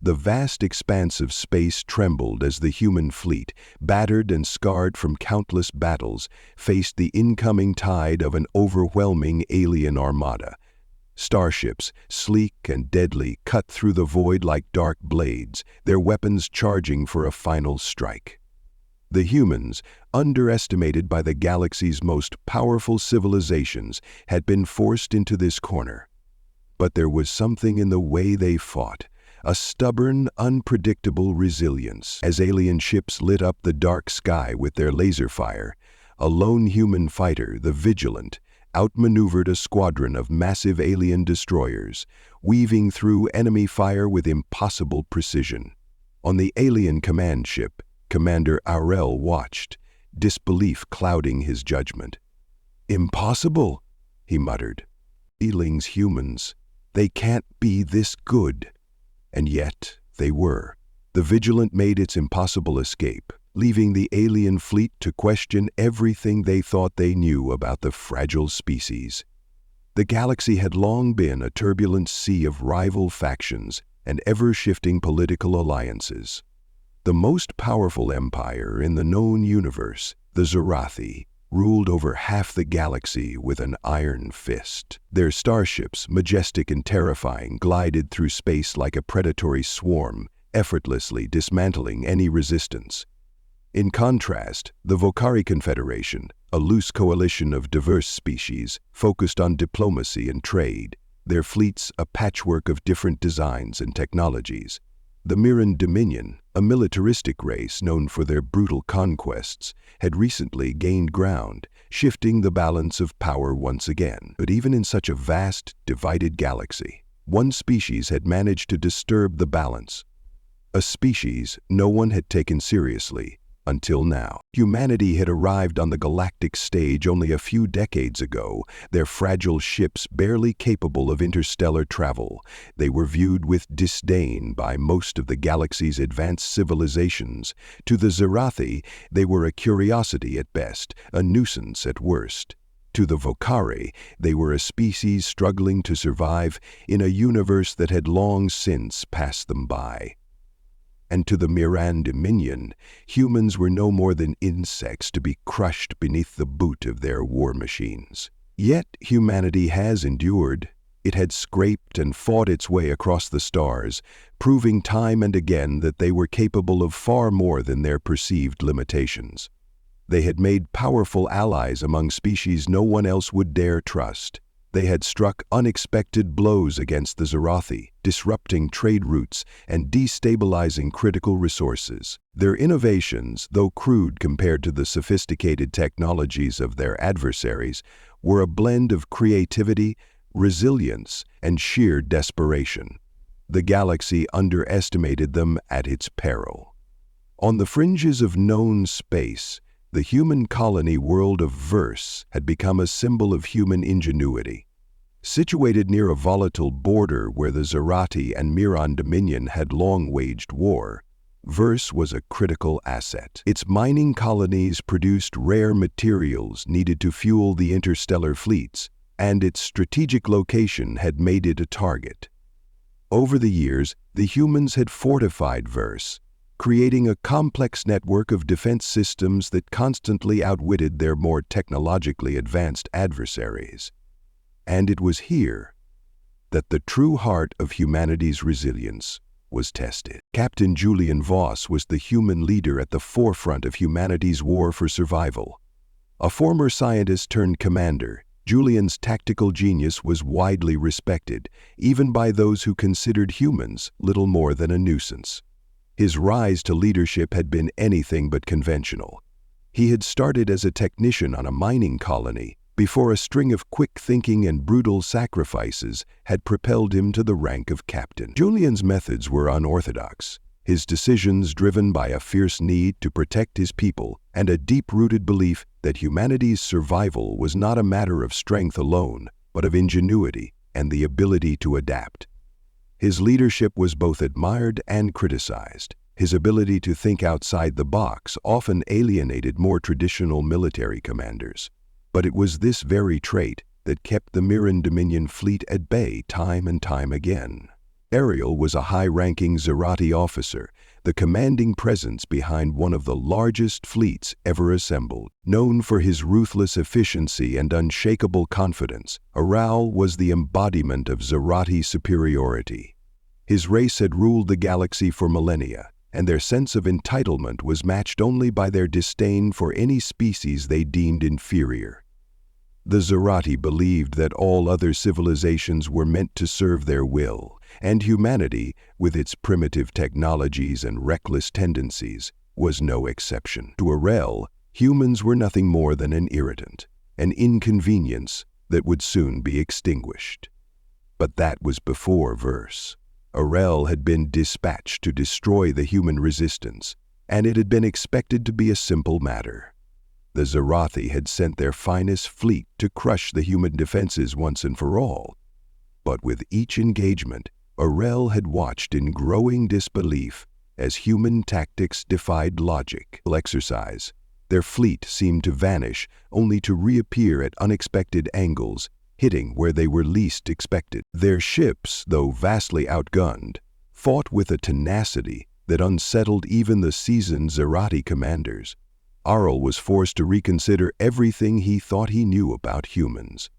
The vast expanse of space trembled as the human fleet, battered and scarred from countless battles, faced the incoming tide of an overwhelming alien armada. Starships, sleek and deadly, cut through the void like dark blades, their weapons charging for a final strike. The humans, underestimated by the galaxy's most powerful civilizations, had been forced into this corner. But there was something in the way they fought, a stubborn, unpredictable resilience. As alien ships lit up the dark sky with their laser fire, a lone human fighter, the Vigilant, outmaneuvered a squadron of massive alien destroyers, weaving through enemy fire with impossible precision. On the alien command ship, Commander Aurel watched, disbelief clouding his judgment. "Impossible," he muttered. "Feelings humans, they can't be this good." And yet, they were. The Vigilant made its impossible escape, leaving the alien fleet to question everything they thought they knew about the fragile species. The galaxy had long been a turbulent sea of rival factions and ever-shifting political alliances. The most powerful empire in the known universe, the Zerathi, ruled over half the galaxy with an iron fist. Their starships, majestic and terrifying, glided through space like a predatory swarm, effortlessly dismantling any resistance. In contrast, the Vokari Confederation, a loose coalition of diverse species, focused on diplomacy and trade, their fleets a patchwork of different designs and technologies. The Miran Dominion, a militaristic race known for their brutal conquests, had recently gained ground, shifting the balance of power once again. But even in such a vast, divided galaxy, one species had managed to disturb the balance. A species no one had taken seriously until now. Humanity had arrived on the galactic stage only a few decades ago, their fragile ships barely capable of interstellar travel. They were viewed with disdain by most of the galaxy's advanced civilizations. To the Zerathi, they were a curiosity at best, a nuisance at worst. To the Vokari, they were a species struggling to survive in a universe that had long since passed them by. And to the Miran Dominion, humans were no more than insects to be crushed beneath the boot of their war machines. Yet humanity has endured. It had scraped and fought its way across the stars, proving time and again that they were capable of far more than their perceived limitations. They had made powerful allies among species no one else would dare trust. They had struck unexpected blows against the Zerathi, disrupting trade routes and destabilizing critical resources. Their innovations, though crude compared to the sophisticated technologies of their adversaries, were a blend of creativity, resilience, and sheer desperation. The galaxy underestimated them at its peril. On the fringes of known space, the human colony world of Verse had become a symbol of human ingenuity. Situated near a volatile border where the Zerathi and Miran Dominion had long waged war, Verse was a critical asset. Its mining colonies produced rare materials needed to fuel the interstellar fleets, and its strategic location had made it a target. Over the years, the humans had fortified Verse, creating a complex network of defense systems that constantly outwitted their more technologically advanced adversaries. And it was here that the true heart of humanity's resilience was tested. Captain Julian Voss was the human leader at the forefront of humanity's war for survival. A former scientist turned commander, Julian's tactical genius was widely respected, even by those who considered humans little more than a nuisance. His rise to leadership had been anything but conventional. He had started as a technician on a mining colony before a string of quick thinking and brutal sacrifices had propelled him to the rank of captain. Julian's methods were unorthodox, his decisions driven by a fierce need to protect his people and a deep-rooted belief that humanity's survival was not a matter of strength alone, but of ingenuity and the ability to adapt. His leadership was both admired and criticized. His ability to think outside the box often alienated more traditional military commanders. But it was this very trait that kept the Miran Dominion fleet at bay time and time again. Ariel was a high-ranking Zerati officer, the commanding presence behind one of the largest fleets ever assembled. Known for his ruthless efficiency and unshakable confidence, Ariel was the embodiment of Zerati superiority. His race had ruled the galaxy for millennia, and their sense of entitlement was matched only by their disdain for any species they deemed inferior. The Zerati believed that all other civilizations were meant to serve their will, and humanity, with its primitive technologies and reckless tendencies, was no exception. To Ariel, humans were nothing more than an irritant, an inconvenience that would soon be extinguished. But that was before Verse. Ariel had been dispatched to destroy the human resistance, and it had been expected to be a simple matter. The Zerathi had sent their finest fleet to crush the human defenses once and for all. But with each engagement, Ariel had watched in growing disbelief as human tactics defied logic. Exercise. Their fleet seemed to vanish, only to reappear at unexpected angles, hitting where they were least expected. Their ships, though vastly outgunned, fought with a tenacity that unsettled even the seasoned Zerati commanders. Ariel was forced to reconsider everything he thought he knew about humans.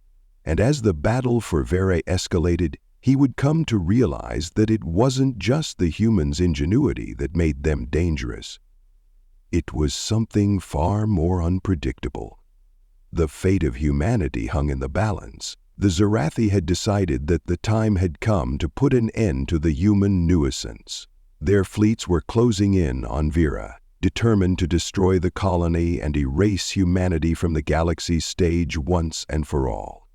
And as the battle for Vere escalated, he would come to realize that it wasn't just the humans' ingenuity that made them dangerous. It was something far more unpredictable. The fate of humanity hung in the balance. The Zerathi had decided that the time had come to put an end to the human nuisance. Their fleets were closing in on Vera, determined to destroy the colony and erase humanity from the galaxy's stage once and for all.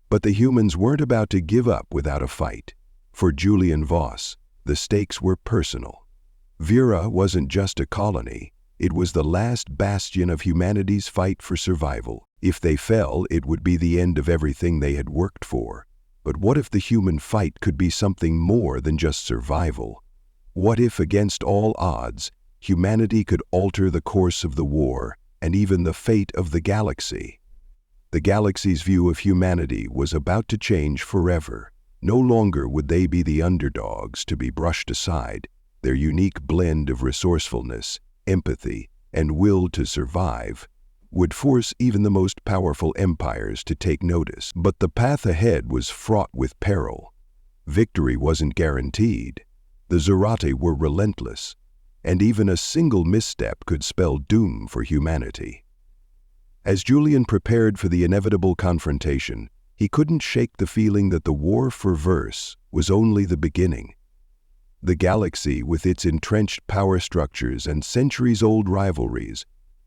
But the humans weren't about to give up without a fight. For Julian Voss, the stakes were personal. Vera wasn't just a colony, it was the last bastion of humanity's fight for survival. If they fell, it would be the end of everything they had worked for. But what if the human fight could be something more than just survival? What if, against all odds, humanity could alter the course of the war and even the fate of the galaxy? The galaxy's view of humanity was about to change forever. No longer would they be the underdogs to be brushed aside. Their unique blend of resourcefulness, empathy, and will to survive would force even the most powerful empires to take notice. But the path ahead was fraught with peril. Victory wasn't guaranteed. The Zerati were relentless, and even a single misstep could spell doom for humanity. As Julian prepared for the inevitable confrontation, he couldn't shake the feeling that the war for Verse was only the beginning. The galaxy, with its entrenched power structures and centuries-old rivalries,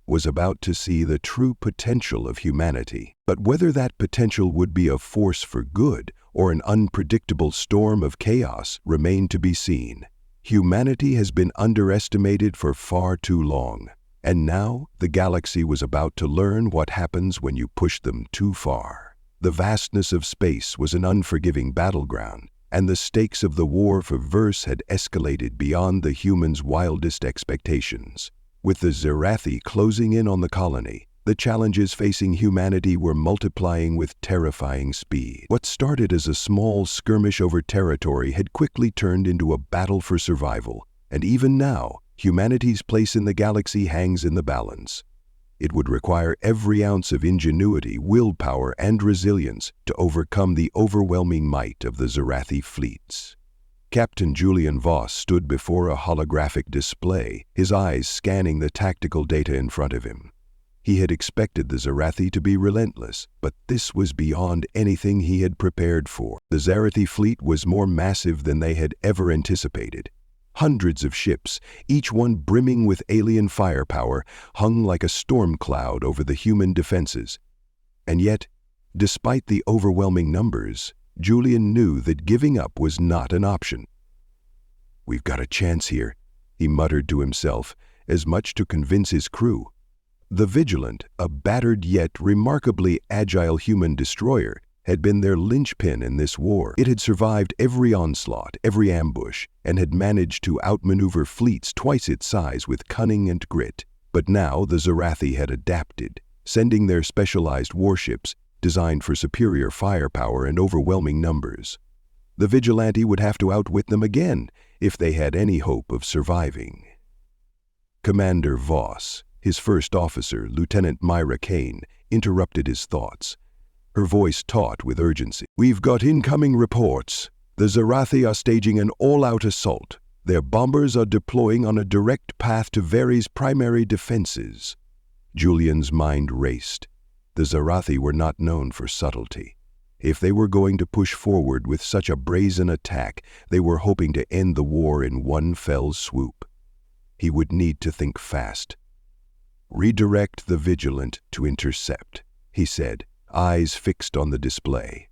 was about to see the true potential of humanity. But whether that potential would be a force for good or an unpredictable storm of chaos remained to be seen. Humanity has been underestimated for far too long, and now the galaxy was about to learn what happens when you push them too far. The vastness of space was an unforgiving battleground, and the stakes of the war for Verse had escalated beyond the humans' wildest expectations. With the Zerathi closing in on the colony, the challenges facing humanity were multiplying with terrifying speed. What started as a small skirmish over territory had quickly turned into a battle for survival, and even now, humanity's place in the galaxy hangs in the balance. It would require every ounce of ingenuity, willpower, and resilience to overcome the overwhelming might of the Zerathi fleets. Captain Julian Voss stood before a holographic display, his eyes scanning the tactical data in front of him. He had expected the Zerathi to be relentless, but this was beyond anything he had prepared for. The Zerathi fleet was more massive than they had ever anticipated. Hundreds of ships, each one brimming with alien firepower, hung like a storm cloud over the human defenses. And yet, despite the overwhelming numbers, Julian knew that giving up was not an option. "We've got a chance here," he muttered to himself, as much to convince his crew. The Vigilant, a battered yet remarkably agile human destroyer, had been their linchpin in this war. It had survived every onslaught, every ambush, and had managed to outmaneuver fleets twice its size with cunning and grit. But now the Zerathi had adapted, sending their specialized warships, designed for superior firepower and overwhelming numbers. The vigilante would have to outwit them again if they had any hope of surviving. Commander Voss, his first officer, Lieutenant Myra Kane, interrupted his thoughts. Her voice taut with urgency. "We've got incoming reports. The Zarathi are staging an all-out assault. Their bombers are deploying on a direct path to Veri's primary defenses." Julian's mind raced. The Zarathi were not known for subtlety. If they were going to push forward with such a brazen attack, they were hoping to end the war in one fell swoop. He would need to think fast. "Redirect the Vigilant to intercept," he said, eyes fixed on the display.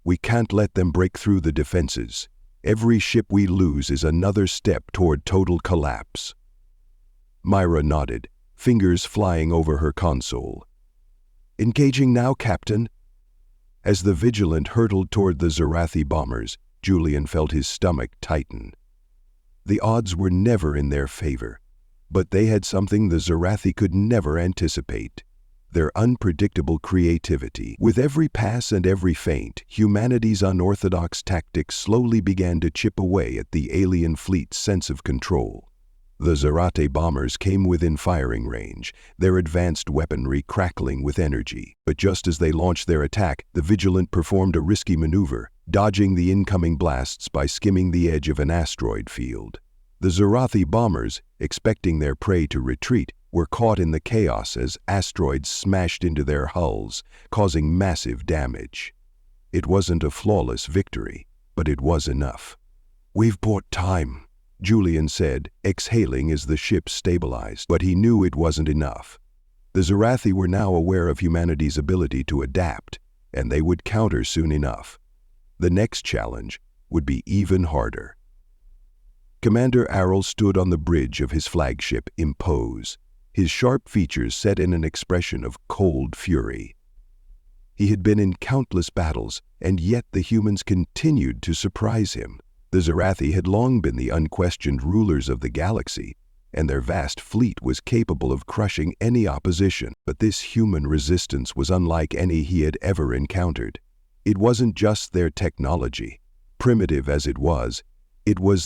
"We can't let them break through the defenses. Every ship we lose is another step toward total collapse." Myra nodded, fingers flying over her console. "Engaging now, Captain." As the Vigilant hurtled toward the Zarathi bombers, Julian felt his stomach tighten. The odds were never in their favor, but they had something the Zarathi could never anticipate: their unpredictable creativity. With every pass and every feint, humanity's unorthodox tactics slowly began to chip away at the alien fleet's sense of control. The Zarathi bombers came within firing range, their advanced weaponry crackling with energy. But just as they launched their attack, the Vigilant performed a risky maneuver, dodging the incoming blasts by skimming the edge of an asteroid field. The Zarathi bombers, expecting their prey to retreat, were caught in the chaos as asteroids smashed into their hulls, causing massive damage. It wasn't a flawless victory, but it was enough. "We've bought time," Julian said, exhaling as the ship stabilized, but he knew it wasn't enough. The Zarathi were now aware of humanity's ability to adapt, and they would counter soon enough. The next challenge would be even harder. Commander Arrel stood on the bridge of his flagship, Impose, his sharp features set in an expression of cold fury. He had been in countless battles, and yet the humans continued to surprise him. The Zarathi had long been the unquestioned rulers of the galaxy, and their vast fleet was capable of crushing any opposition. But this human resistance was unlike any he had ever encountered. It wasn't just their technology. Primitive as it was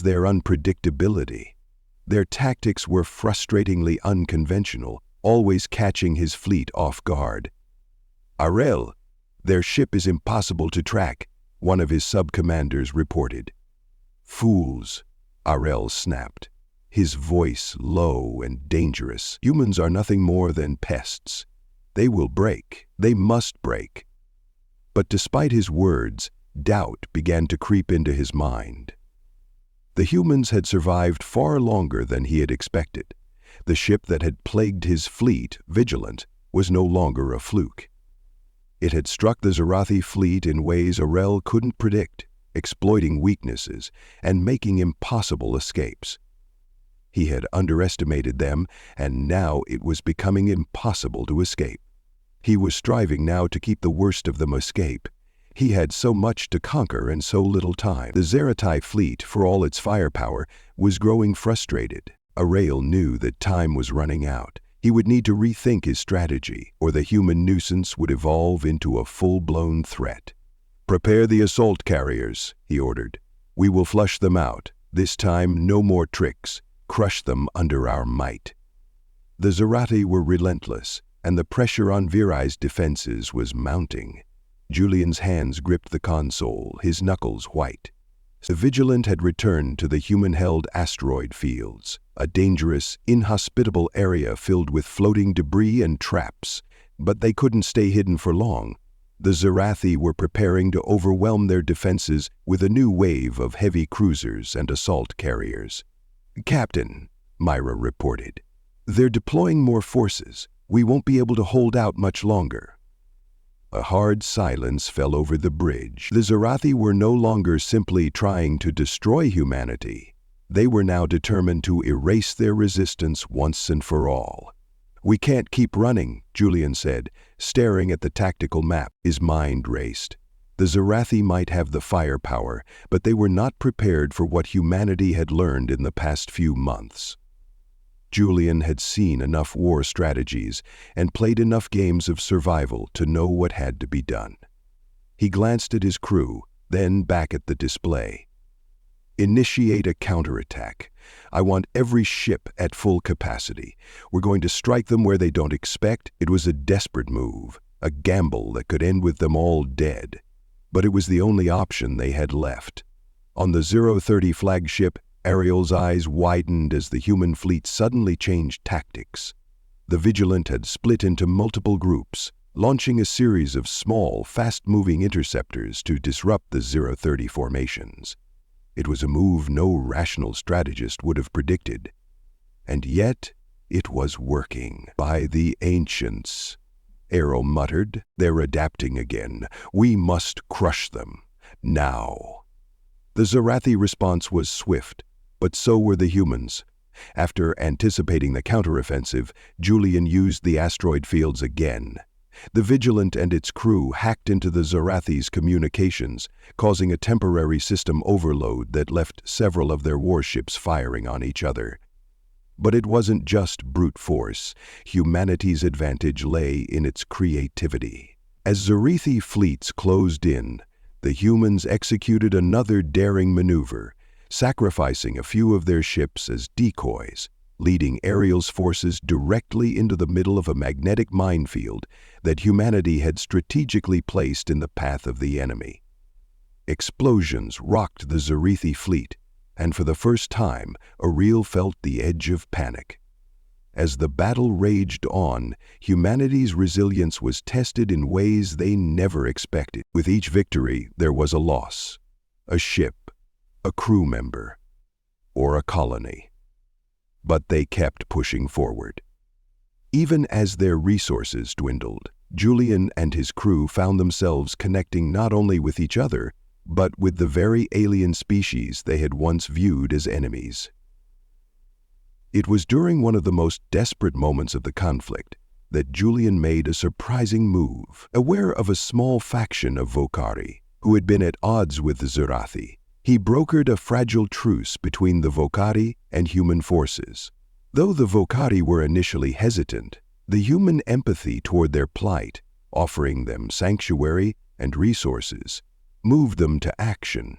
their unpredictability. Their tactics were frustratingly unconventional, always catching his fleet off guard. "Arrel, their ship is impossible to track," one of his sub-commanders reported. "Fools," Arrel snapped, his voice low and dangerous. "Humans are nothing more than pests. They will break. They must break." But despite his words, doubt began to creep into his mind. The humans had survived far longer than he had expected. The ship that had plagued his fleet, Vigilant, was no longer a fluke. It had struck the Zarathi fleet in ways Arrel couldn't predict, exploiting weaknesses and making impossible escapes. He had underestimated them, and now it was becoming impossible to escape. He was striving now to keep the worst of them escape. He had so much to conquer in so little time. The Zarathi fleet, for all its firepower, was growing frustrated. Arrel knew that time was running out. He would need to rethink his strategy, or the human nuisance would evolve into a full-blown threat. "Prepare the assault carriers," he ordered. "We will flush them out. This time, no more tricks. Crush them under our might." The Zarathi were relentless, and the pressure on Veri's defenses was mounting. Julian's hands gripped the console, his knuckles white. The Vigilant had returned to the human-held asteroid fields, a dangerous, inhospitable area filled with floating debris and traps. But they couldn't stay hidden for long. The Zarathi were preparing to overwhelm their defenses with a new wave of heavy cruisers and assault carriers. "Captain," Myra reported, "they're deploying more forces. We won't be able to hold out much longer." A hard silence fell over the bridge. The Zarathi were no longer simply trying to destroy humanity. They were now determined to erase their resistance once and for all. "We can't keep running," Julian said, staring at the tactical map. His mind raced. The Zarathi might have the firepower, but they were not prepared for what humanity had learned in the past few months. Julian had seen enough war strategies and played enough games of survival to know what had to be done. He glanced at his crew, then back at the display. Initiate a counterattack. I want every ship at full capacity. We're going to strike them where they don't expect. It was a desperate move, a gamble that could end with them all dead. But it was the only option they had left. On the 030 flagship, Ariel's eyes widened as the human fleet suddenly changed tactics. The Vigilant had split into multiple groups, launching a series of small, fast-moving interceptors to disrupt the 030 formations. It was a move no rational strategist would have predicted. And yet, it was working. By the ancients, Ariel muttered. They're adapting again. We must crush them. Now. The Zarathi response was swift, but so were the humans. After anticipating the counteroffensive, Julian used the asteroid fields again. The Vigilant and its crew hacked into the Zarathi's communications, causing a temporary system overload that left several of their warships firing on each other. But it wasn't just brute force. Humanity's advantage lay in its creativity. As Zarithi fleets closed in, the humans executed another daring maneuver, sacrificing a few of their ships as decoys, leading Ariel's forces directly into the middle of a magnetic minefield that humanity had strategically placed in the path of the enemy. Explosions rocked the Zarithi fleet, and for the first time, Ariel felt the edge of panic. As the battle raged on, humanity's resilience was tested in ways they never expected. With each victory, there was a loss. A ship, a crew member, or a colony. But they kept pushing forward. Even as their resources dwindled, Julian and his crew found themselves connecting not only with each other, but with the very alien species they had once viewed as enemies. It was during one of the most desperate moments of the conflict that Julian made a surprising move. Aware of a small faction of Vokari, who had been at odds with the Zarathi, he brokered a fragile truce between the Vokari and human forces. Though the Vokari were initially hesitant, the human empathy toward their plight, offering them sanctuary and resources, moved them to action.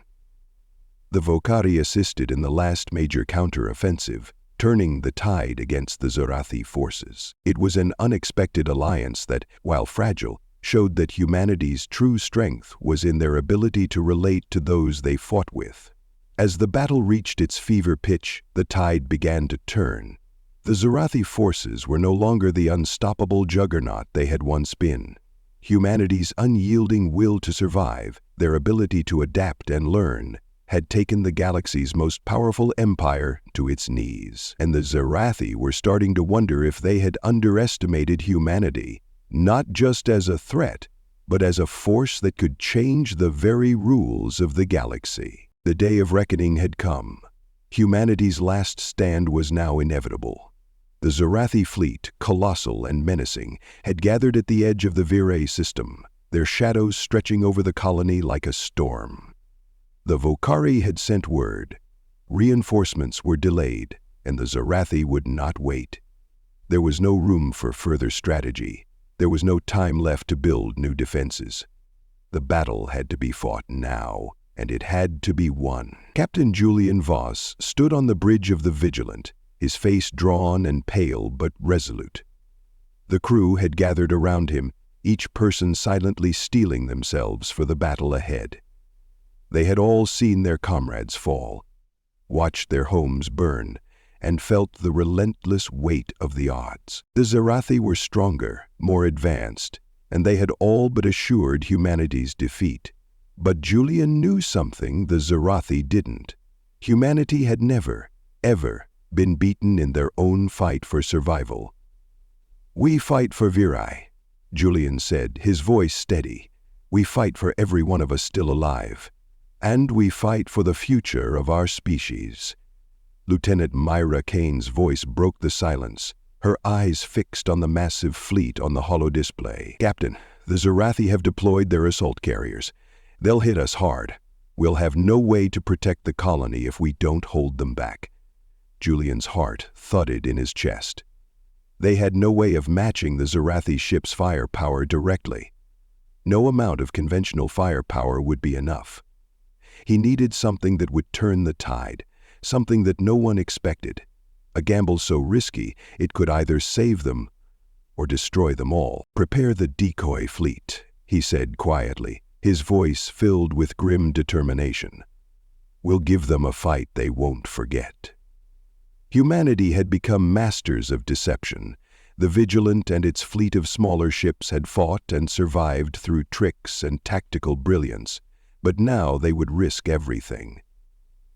The Vokari assisted in the last major counter-offensive, turning the tide against the Zarathi forces. It was an unexpected alliance that, while fragile, showed that humanity's true strength was in their ability to relate to those they fought with. As the battle reached its fever pitch, the tide began to turn. The Zarathi forces were no longer the unstoppable juggernaut they had once been. Humanity's unyielding will to survive, their ability to adapt and learn, had taken the galaxy's most powerful empire to its knees. And the Zarathi were starting to wonder if they had underestimated humanity, not just as a threat, but as a force that could change the very rules of the galaxy. The day of reckoning had come. Humanity's last stand was now inevitable. The Zarathi fleet, colossal and menacing, had gathered at the edge of the Virae system, their shadows stretching over the colony like a storm. The Vokari had sent word. Reinforcements were delayed, and the Zarathi would not wait. There was no room for further strategy. There was no time left to build new defenses. The battle had to be fought now, and it had to be won. Captain Julian Voss stood on the bridge of the Vigilant, his face drawn and pale but resolute. The crew had gathered around him, each person silently steeling themselves for the battle ahead. They had all seen their comrades fall, watched their homes burn, and felt the relentless weight of the odds. The Zarathi were stronger, more advanced, and they had all but assured humanity's defeat. But Julian knew something the Zarathi didn't. Humanity had never, ever been beaten in their own fight for survival. "We fight for Virae," Julian said, his voice steady. "We fight for every one of us still alive. And we fight for the future of our species." Lieutenant Myra Kane's voice broke the silence, her eyes fixed on the massive fleet on the holo display. "Captain, the Zarathi have deployed their assault carriers. They'll hit us hard. We'll have no way to protect the colony if we don't hold them back." Julian's heart thudded in his chest. They had no way of matching the Zarathi ship's firepower directly. No amount of conventional firepower would be enough. He needed something that would turn the tide, something that no one expected. A gamble so risky, it could either save them or destroy them all. "Prepare the decoy fleet," he said quietly, his voice filled with grim determination. "We'll give them a fight they won't forget." Humanity had become masters of deception. The Vigilant and its fleet of smaller ships had fought and survived through tricks and tactical brilliance, but now they would risk everything.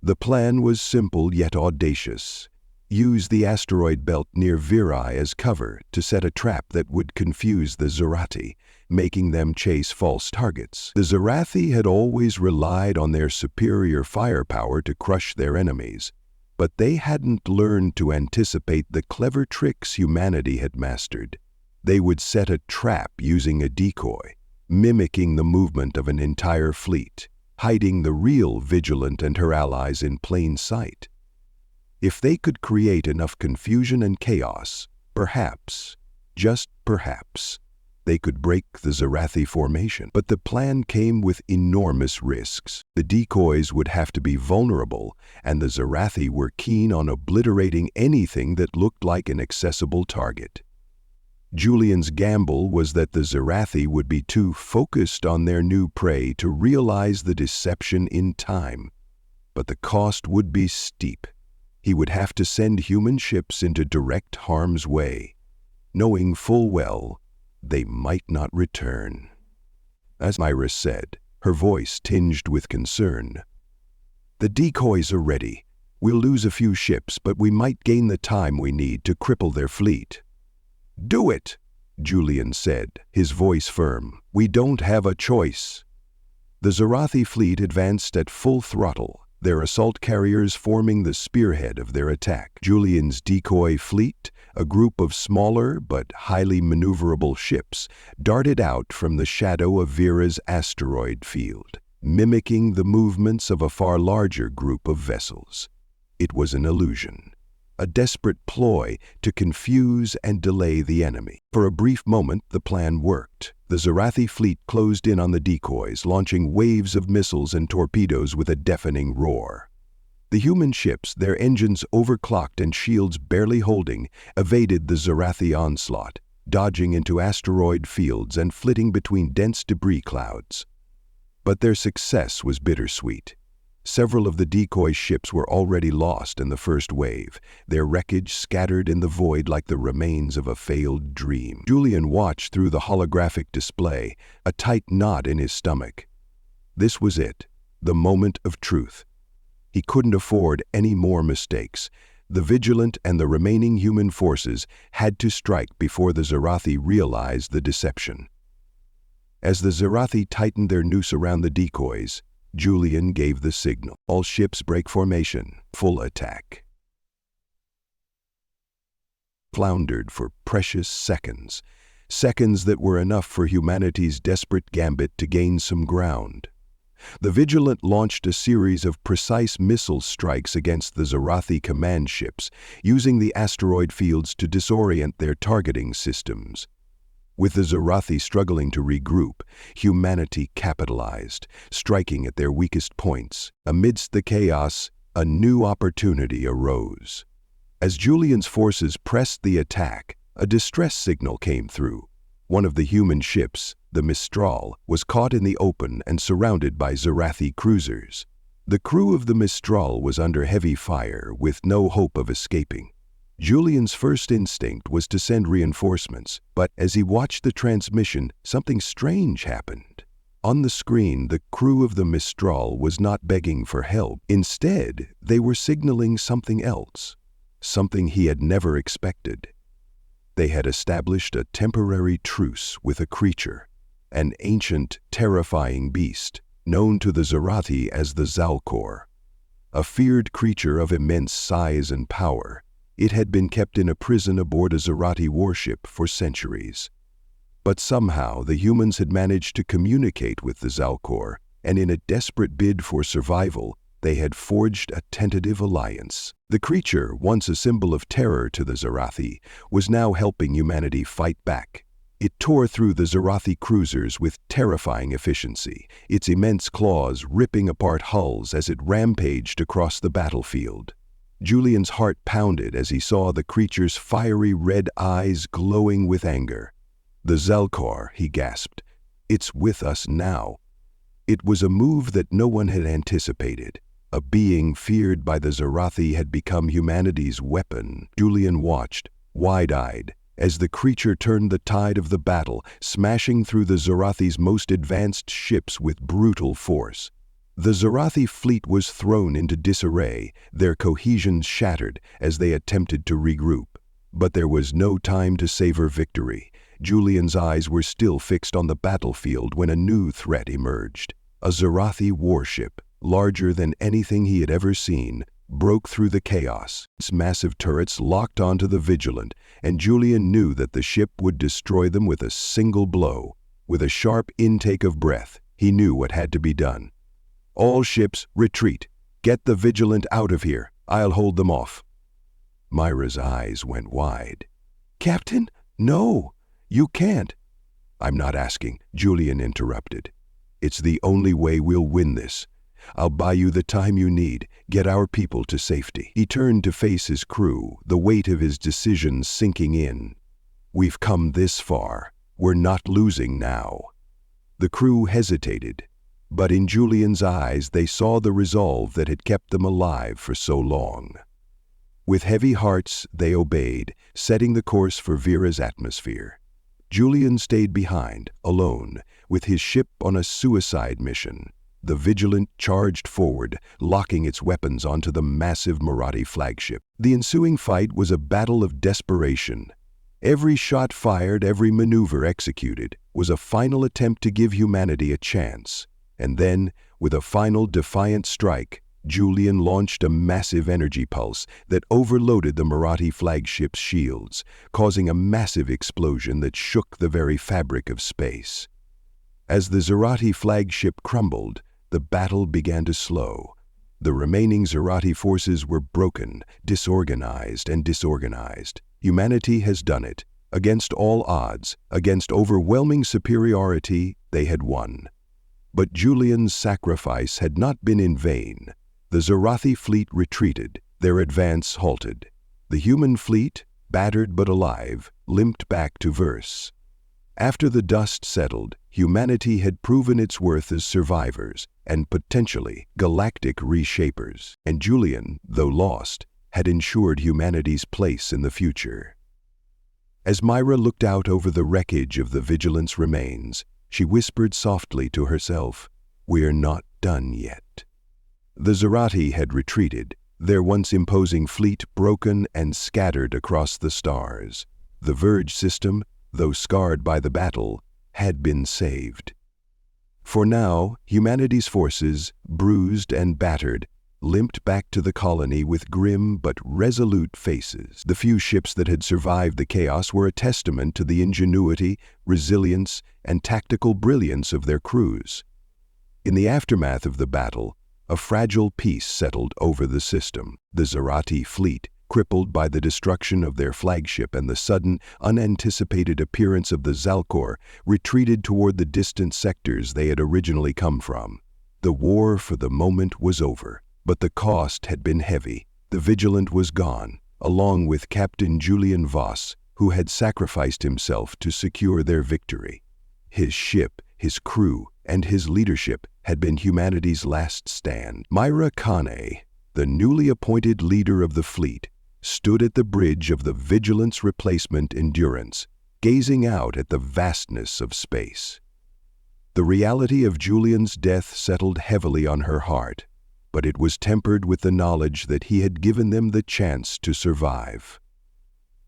The plan was simple yet audacious. Use the asteroid belt near Viri as cover to set a trap that would confuse the Zarathi, making them chase false targets. The Zarathi had always relied on their superior firepower to crush their enemies, but they hadn't learned to anticipate the clever tricks humanity had mastered. They would set a trap using a decoy, mimicking the movement of an entire fleet, hiding the real Vigilant and her allies in plain sight. If they could create enough confusion and chaos, perhaps, just perhaps, they could break the Zarathi formation. But the plan came with enormous risks. The decoys would have to be vulnerable, and the Zarathi were keen on obliterating anything that looked like an accessible target. Julian's gamble was that the Zarathi would be too focused on their new prey to realize the deception in time. But the cost would be steep. He would have to send human ships into direct harm's way, knowing full well they might not return. As Myra said, her voice tinged with concern, "The decoys are ready. We'll lose a few ships, but we might gain the time we need to cripple their fleet." "Do it," Julian said, his voice firm. "We don't have a choice." The Zarathi fleet advanced at full throttle, their assault carriers forming the spearhead of their attack. Julian's decoy fleet, a group of smaller but highly maneuverable ships, darted out from the shadow of Vira's asteroid field, mimicking the movements of a far larger group of vessels. It was an illusion, a desperate ploy to confuse and delay the enemy. For a brief moment, the plan worked. The Zarathi fleet closed in on the decoys, launching waves of missiles and torpedoes with a deafening roar. The human ships, their engines overclocked and shields barely holding, evaded the Zarathi onslaught, dodging into asteroid fields and flitting between dense debris clouds. But their success was bittersweet. Several of the decoy ships were already lost in the first wave, their wreckage scattered in the void like the remains of a failed dream. Julian watched through the holographic display, a tight knot in his stomach. This was it, the moment of truth. He couldn't afford any more mistakes. The Vigilant and the remaining human forces had to strike before the Zarathi realized the deception. As the Zarathi tightened their noose around the decoys, Julian gave the signal. "All ships break formation. Full attack." Floundered for precious seconds, seconds that were enough for humanity's desperate gambit to gain some ground. The Vigilant launched a series of precise missile strikes against the Zarathi command ships, using the asteroid fields to disorient their targeting systems. With the Zarathi struggling to regroup, humanity capitalized, striking at their weakest points. Amidst the chaos, a new opportunity arose. As Julian's forces pressed the attack, a distress signal came through. One of the human ships, the Mistral, was caught in the open and surrounded by Zarathi cruisers. The crew of the Mistral was under heavy fire, with no hope of escaping. Julian's first instinct was to send reinforcements, but as he watched the transmission, something strange happened. On the screen, the crew of the Mistral was not begging for help. Instead, they were signaling something else, something he had never expected. They had established a temporary truce with a creature, an ancient, terrifying beast, known to the Zarathi as the Zalkor. A feared creature of immense size and power, it had been kept in a prison aboard a Zarathi warship for centuries. But somehow the humans had managed to communicate with the Zalkor, and in a desperate bid for survival, they had forged a tentative alliance. The creature, once a symbol of terror to the Zarathi, was now helping humanity fight back. It tore through the Zarathi cruisers with terrifying efficiency, its immense claws ripping apart hulls as it rampaged across the battlefield. Julian's heart pounded as he saw the creature's fiery red eyes glowing with anger. "The Zalkor," he gasped. "It's with us now." It was a move that no one had anticipated. A being feared by the Zarathi had become humanity's weapon. Julian watched, wide-eyed, as the creature turned the tide of the battle, smashing through the Zarathi's most advanced ships with brutal force. The Zarathi fleet was thrown into disarray, their cohesion shattered as they attempted to regroup. But there was no time to savor victory. Julian's eyes were still fixed on the battlefield when a new threat emerged. A Zarathi warship, larger than anything he had ever seen, broke through the chaos. Its massive turrets locked onto the Vigilant, and Julian knew that the ship would destroy them with a single blow. With a sharp intake of breath, he knew what had to be done. "All ships, retreat. Get the Vigilant out of here. I'll hold them off." Myra's eyes went wide. "Captain, no, you can't." "I'm not asking," Julian interrupted. "It's the only way we'll win this. I'll buy you the time you need. Get our people to safety." He turned to face his crew, the weight of his decision sinking in. "We've come this far. We're not losing now." The crew hesitated, but in Julian's eyes they saw the resolve that had kept them alive for so long. With heavy hearts, they obeyed, setting the course for Vera's atmosphere. Julian stayed behind, alone, with his ship on a suicide mission. The Vigilant charged forward, locking its weapons onto the massive Marathi flagship. The ensuing fight was a battle of desperation. Every shot fired, every maneuver executed, was a final attempt to give humanity a chance. And then, with a final defiant strike, Julian launched a massive energy pulse that overloaded the Marathi flagship's shields, causing a massive explosion that shook the very fabric of space. As the Zarathi flagship crumbled, the battle began to slow. The remaining Zarathi forces were broken, disorganized. Humanity has done it. Against all odds, against overwhelming superiority, they had won. But Julian's sacrifice had not been in vain. The Zarathi fleet retreated, their advance halted. The human fleet, battered but alive, limped back to Verse. After the dust settled, humanity had proven its worth as survivors and potentially galactic reshapers. And Julian, though lost, had ensured humanity's place in the future. As Myra looked out over the wreckage of the Vigilant's remains, she whispered softly to herself, "We're not done yet." The Zarathi had retreated, their once imposing fleet broken and scattered across the stars. The Verge system, though scarred by the battle, had been saved. For now, humanity's forces, bruised and battered, limped back to the colony with grim but resolute faces. The few ships that had survived the chaos were a testament to the ingenuity, resilience, and tactical brilliance of their crews. In the aftermath of the battle, a fragile peace settled over the system. The Zarathi fleet, crippled by the destruction of their flagship and the sudden, unanticipated appearance of the Zalkor, retreated toward the distant sectors they had originally come from. The war for the moment was over, but the cost had been heavy. The Vigilant was gone, along with Captain Julian Voss, who had sacrificed himself to secure their victory. His ship, his crew, and his leadership had been humanity's last stand. Myra Kane, the newly appointed leader of the fleet, stood at the bridge of the Vigilant's replacement Endurance, gazing out at the vastness of space. The reality of Julian's death settled heavily on her heart, but it was tempered with the knowledge that he had given them the chance to survive.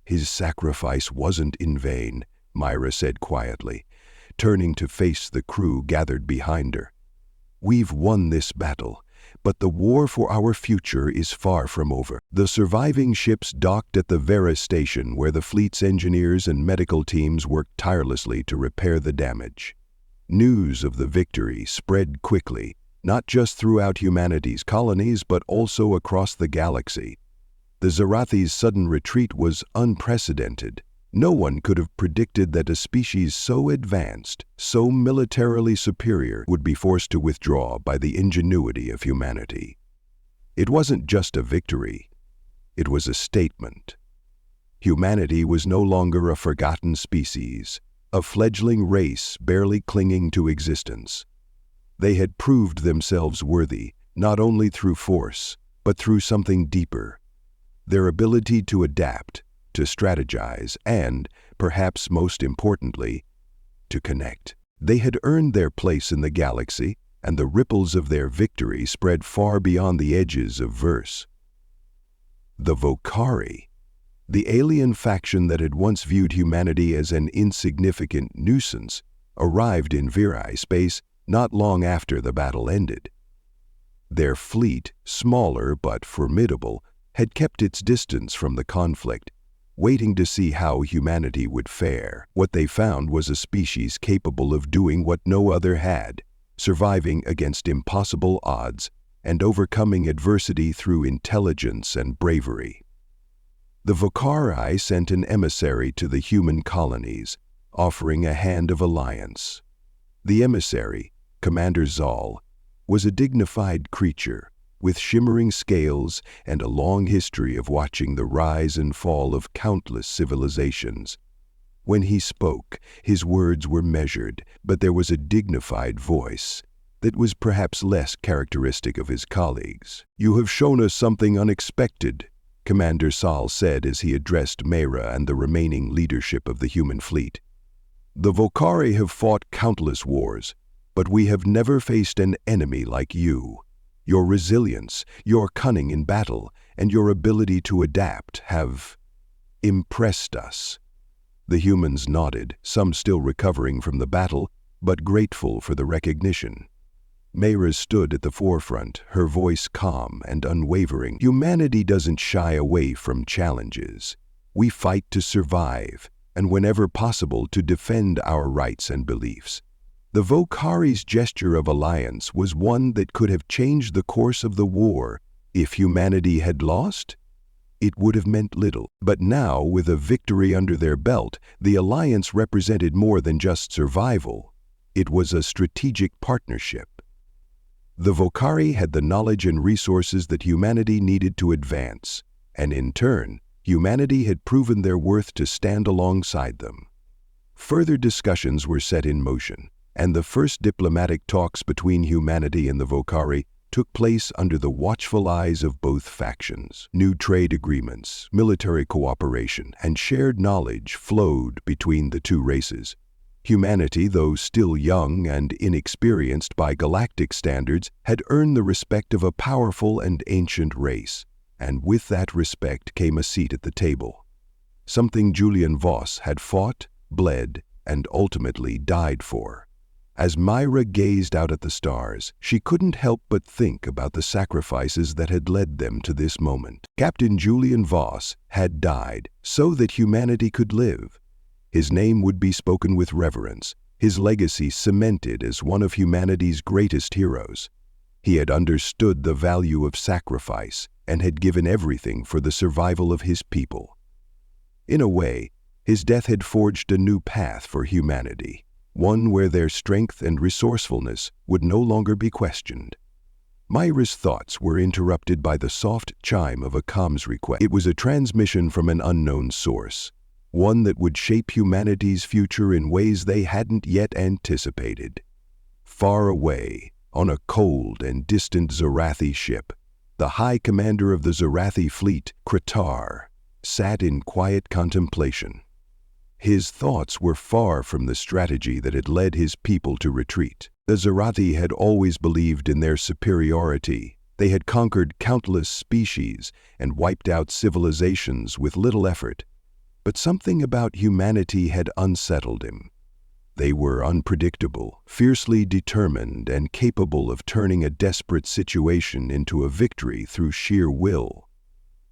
"His sacrifice wasn't in vain," Myra said quietly, turning to face the crew gathered behind her. "We've won this battle, but the war for our future is far from over." The surviving ships docked at the Vera station, where the fleet's engineers and medical teams worked tirelessly to repair the damage. News of the victory spread quickly, not just throughout humanity's colonies but also across the galaxy. The Zarathi's sudden retreat was unprecedented. No one could have predicted that a species so advanced, so militarily superior, would be forced to withdraw by the ingenuity of humanity. It wasn't just a victory, it was a statement. Humanity was no longer a forgotten species, a fledgling race barely clinging to existence. They had proved themselves worthy, not only through force, but through something deeper. Their ability to adapt, to strategize, and, perhaps most importantly, to connect. They had earned their place in the galaxy, and the ripples of their victory spread far beyond the edges of verse. The Vokari, the alien faction that had once viewed humanity as an insignificant nuisance, arrived in Virai space not long after the battle ended. Their fleet, smaller but formidable, had kept its distance from the conflict, waiting to see how humanity would fare. What they found was a species capable of doing what no other had, surviving against impossible odds and overcoming adversity through intelligence and bravery. The Vokari sent an emissary to the human colonies, offering a hand of alliance. The emissary, Commander Zal, was a dignified creature, with shimmering scales and a long history of watching the rise and fall of countless civilizations. When he spoke, his words were measured, but there was a dignified voice that was perhaps less characteristic of his colleagues. "You have shown us something unexpected," Commander Zal said as he addressed Mayra and the remaining leadership of the human fleet. "The Vokari have fought countless wars, but we have never faced an enemy like you. Your resilience, your cunning in battle, and your ability to adapt have impressed us." The humans nodded, some still recovering from the battle, but grateful for the recognition. Mayra stood at the forefront, her voice calm and unwavering. "Humanity doesn't shy away from challenges. We fight to survive, and whenever possible to defend our rights and beliefs." The Vokari's gesture of alliance was one that could have changed the course of the war. If humanity had lost, it would have meant little. But now, with a victory under their belt, the alliance represented more than just survival. It was a strategic partnership. The Vokari had the knowledge and resources that humanity needed to advance, and in turn, humanity had proven their worth to stand alongside them. Further discussions were set in motion, and the first diplomatic talks between humanity and the Vokari took place under the watchful eyes of both factions. New trade agreements, military cooperation, and shared knowledge flowed between the two races. Humanity, though still young and inexperienced by galactic standards, had earned the respect of a powerful and ancient race, and with that respect came a seat at the table. Something Julian Voss had fought, bled, and ultimately died for. As Mayra gazed out at the stars, she couldn't help but think about the sacrifices that had led them to this moment. Captain Julian Voss had died so that humanity could live. His name would be spoken with reverence, his legacy cemented as one of humanity's greatest heroes. He had understood the value of sacrifice and had given everything for the survival of his people. In a way, his death had forged a new path for humanity, one where their strength and resourcefulness would no longer be questioned. Mayra's thoughts were interrupted by the soft chime of a comms request. It was a transmission from an unknown source, one that would shape humanity's future in ways they hadn't yet anticipated. Far away, on a cold and distant Zarathi ship, the High Commander of the Zarathi fleet, Kratar, sat in quiet contemplation. His thoughts were far from the strategy that had led his people to retreat. The Zarathi had always believed in their superiority. They had conquered countless species and wiped out civilizations with little effort. But something about humanity had unsettled him. They were unpredictable, fiercely determined, and capable of turning a desperate situation into a victory through sheer will.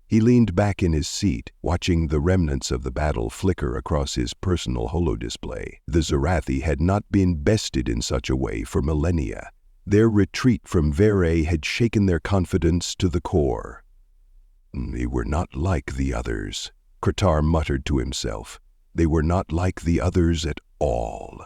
He leaned back in his seat, watching the remnants of the battle flicker across his personal holodisplay. The Zarathi had not been bested in such a way for millennia. Their retreat from Virai had shaken their confidence to the core. "They were not like the others," Kratar muttered to himself. They were not like the others at all.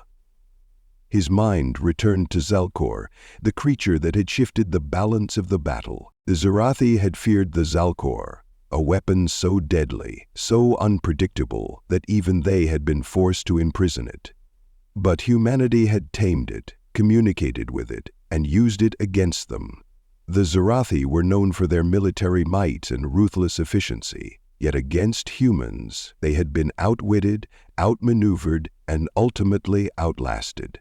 His mind returned to Zalcor, the creature that had shifted the balance of the battle. The Zarathi had feared the Zalcor, a weapon so deadly, so unpredictable that even they had been forced to imprison it. But humanity had tamed it, communicated with it, and used it against them. The Zarathi were known for their military might and ruthless efficiency, yet against humans they had been outwitted, outmaneuvered, and ultimately outlasted.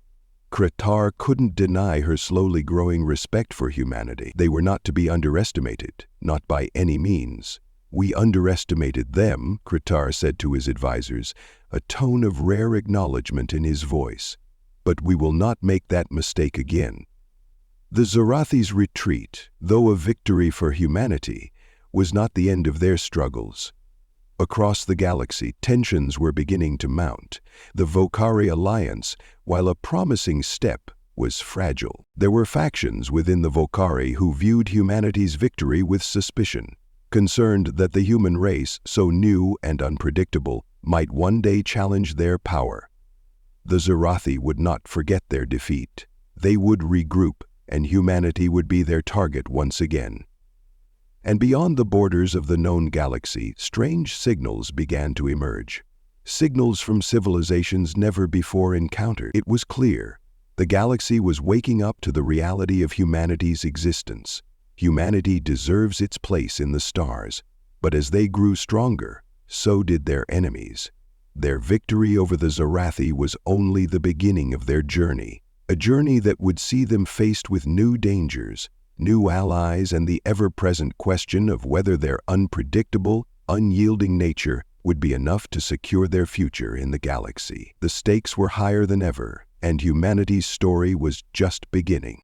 Kretar couldn't deny her slowly growing respect for humanity. They were not to be underestimated, not by any means. "We underestimated them," Kretar said to his advisors, a tone of rare acknowledgement in his voice. "But we will not make that mistake again." The Zarathi's retreat, though a victory for humanity, was not the end of their struggles. Across the galaxy, tensions were beginning to mount. The Vokari alliance, while a promising step, was fragile. There were factions within the Vokari who viewed humanity's victory with suspicion, concerned that the human race, so new and unpredictable, might one day challenge their power. The Zarathi would not forget their defeat. They would regroup, and humanity would be their target once again. And beyond the borders of the known galaxy, strange signals began to emerge. Signals from civilizations never before encountered. It was clear. The galaxy was waking up to the reality of humanity's existence. Humanity deserves its place in the stars, but as they grew stronger, so did their enemies. Their victory over the Zarathi was only the beginning of their journey, a journey that would see them faced with new dangers, new allies, and the ever-present question of whether their unpredictable, unyielding nature would be enough to secure their future in the galaxy. The stakes were higher than ever, and humanity's story was just beginning.